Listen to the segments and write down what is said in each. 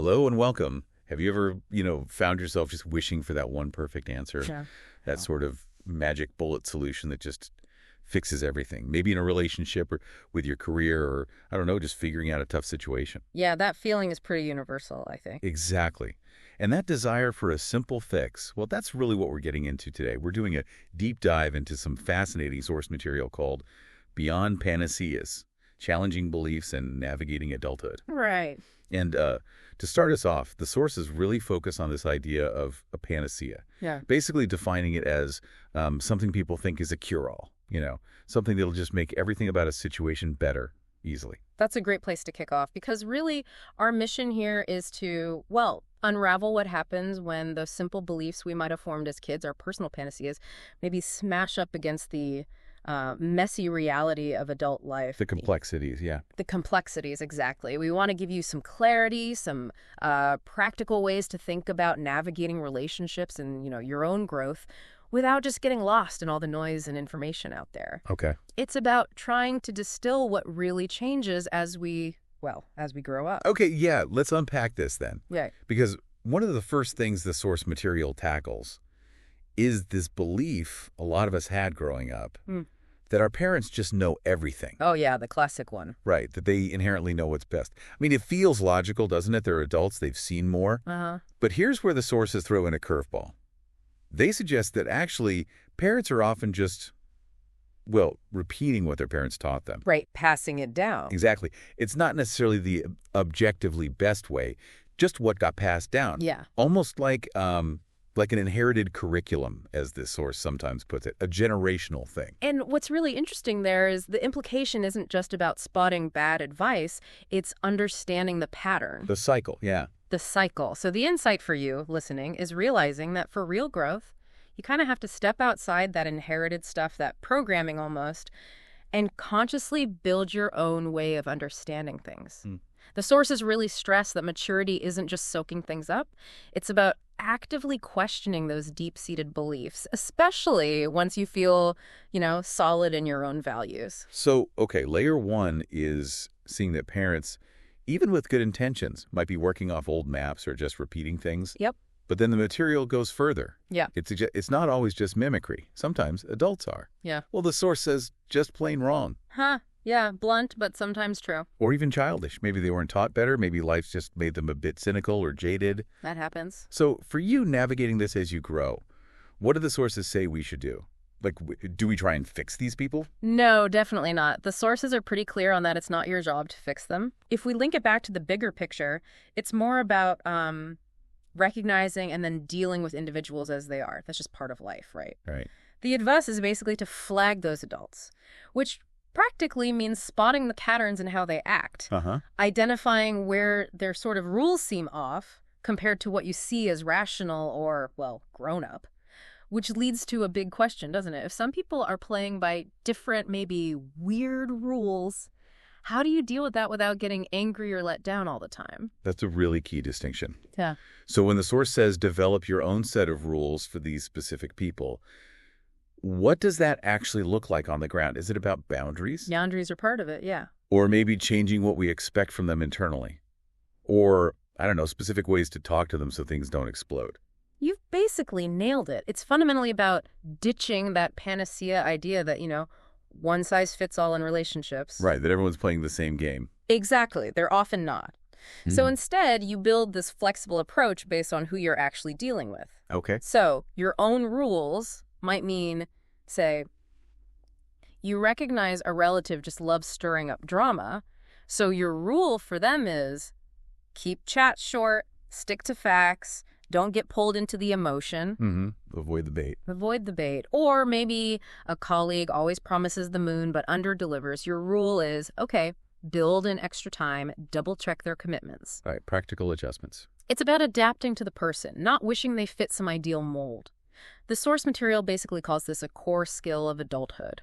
Hello and welcome. Have you ever, found yourself just wishing for that one perfect answer? Yeah. That sort of magic bullet solution that just fixes everything. Maybe in a relationship or with your career or, I don't know, just figuring out a tough situation. Yeah, that feeling is pretty universal, I think. Exactly. And that desire for a simple fix, well, that's really what we're getting into today. We're doing a deep dive into some fascinating source material called Beyond Panaceas, Challenging Beliefs and Navigating Adulthood. Right. And to start us off, the sources really focus on this idea of a panacea, Yeah. basically defining it as something people think is a cure-all, something that'll just make everything about a situation better easily. That's a great place to kick off because really our mission here is to, unravel what happens when those simple beliefs we might have formed as kids, our personal panaceas, maybe smash up against the messy reality of adult life. The complexities, yeah. The complexities, exactly. We want to give you some clarity, some practical ways to think about navigating relationships and, your own growth without just getting lost in all the noise and information out there. Okay. It's about trying to distill what really changes as we grow up. Okay, yeah, let's unpack this then. Yeah. Because one of the first things the source material tackles is this belief a lot of us had growing up that our parents just know everything. Oh, yeah, the classic one. Right, that they inherently know what's best. I mean, it feels logical, doesn't it? They're adults, they've seen more. Uh-huh. But here's where the sources throw in a curveball. They suggest that actually parents are often just, repeating what their parents taught them. Right, passing it down. Exactly. It's not necessarily the objectively best way, just what got passed down. Yeah. Almost like an inherited curriculum, as this source sometimes puts it, a generational thing. And what's really interesting there is the implication isn't just about spotting bad advice, it's understanding the pattern. The cycle, yeah. The cycle. So the insight for you listening is realizing that for real growth, you kind of have to step outside that inherited stuff, that programming almost, and consciously build your own way of understanding things. The sources really stress that maturity isn't just soaking things up. It's about actively questioning those deep-seated beliefs, especially once you feel, solid in your own values. So, okay, layer one is seeing that parents, even with good intentions, might be working off old maps or just repeating things. Yep. But then the material goes further. Yeah. It's not always just mimicry. Sometimes adults are. Yeah. Well, the source says just plain wrong. Huh. Yeah, blunt, but sometimes true. Or even childish. Maybe they weren't taught better. Maybe life's just made them a bit cynical or jaded. That happens. So for you navigating this as you grow, what do the sources say we should do? Like, do we try and fix these people? No, definitely not. The sources are pretty clear on that it's not your job to fix them. If we link it back to the bigger picture, it's more about recognizing and then dealing with individuals as they are. That's just part of life, right? Right. The advice is basically to flag those adults, which practically means spotting the patterns in how they act, identifying where their sort of rules seem off compared to what you see as rational or, grown up, which leads to a big question, doesn't it? If some people are playing by different, maybe weird rules, how do you deal with that without getting angry or let down all the time? That's a really key distinction. Yeah. So when the source says develop your own set of rules for these specific people, what does that actually look like on the ground? Is it about boundaries? Boundaries are part of it, yeah. Or maybe changing what we expect from them internally? Or, I don't know, specific ways to talk to them so things don't explode? You've basically nailed it. It's fundamentally about ditching that panacea idea that, one size fits all in relationships. Right, that everyone's playing the same game. Exactly. They're often not. So instead, you build this flexible approach based on who you're actually dealing with. Okay. So your own rules might mean, say, you recognize a relative just loves stirring up drama, so your rule for them is keep chat short, stick to facts, don't get pulled into the emotion. Avoid the bait. Avoid the bait. Or maybe a colleague always promises the moon but under-delivers. Your rule is, okay, build in extra time, double-check their commitments. Right, practical adjustments. It's about adapting to the person, not wishing they fit some ideal mold. The source material basically calls this a core skill of adulthood,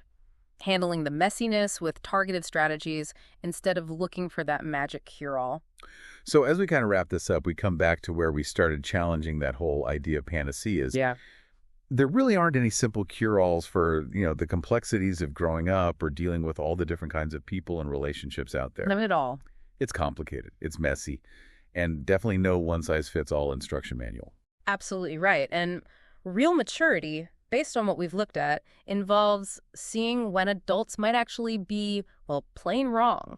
handling the messiness with targeted strategies instead of looking for that magic cure-all. So as we kind of wrap this up, we come back to where we started challenging that whole idea of panaceas. Yeah. There really aren't any simple cure-alls for, the complexities of growing up or dealing with all the different kinds of people and relationships out there. Not at all. It's complicated. It's messy. And definitely no one-size-fits-all instruction manual. Absolutely right. And real maturity, based on what we've looked at, involves seeing when adults might actually be, well, plain wrong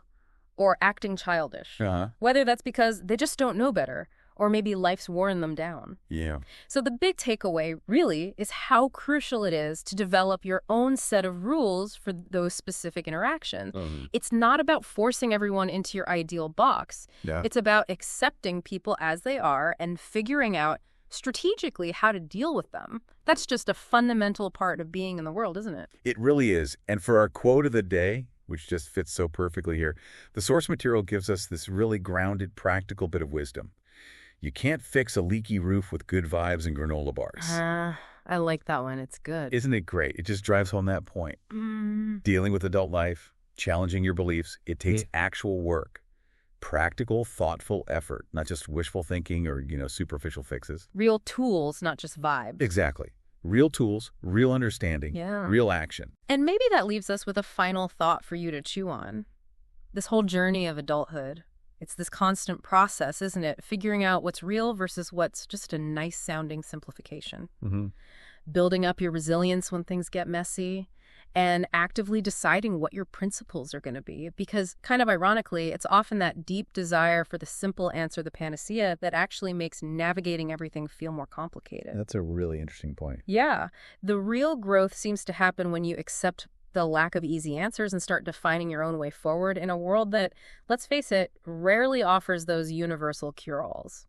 or acting childish. Uh-huh. Whether that's because they just don't know better or maybe life's worn them down. Yeah. So the big takeaway really is how crucial it is to develop your own set of rules for those specific interactions. It's not about forcing everyone into your ideal box. Yeah. It's about accepting people as they are and figuring out strategically how to deal with them. That's just a fundamental part of being in the world, isn't it? It really is. And for our quote of the day, which just fits so perfectly here, the source material gives us this really grounded, practical bit of wisdom. You can't fix a leaky roof with good vibes and granola bars. I like that one. It's good. Isn't it great? It just drives home that point. Dealing with adult life, challenging your beliefs, it takes actual work. Practical, thoughtful effort, not just wishful thinking or, superficial fixes. Real tools, not just vibes. Exactly. Real tools, real understanding, real action. And maybe that leaves us with a final thought for you to chew on. This whole journey of adulthood. It's this constant process, isn't it? Figuring out what's real versus what's just a nice-sounding simplification. Building up your resilience when things get messy, and actively deciding what your principles are going to be. Because, kind of ironically, it's often that deep desire for the simple answer, the panacea, that actually makes navigating everything feel more complicated. That's a really interesting point. Yeah. The real growth seems to happen when you accept the lack of easy answers and start defining your own way forward in a world that, let's face it, rarely offers those universal cure-alls.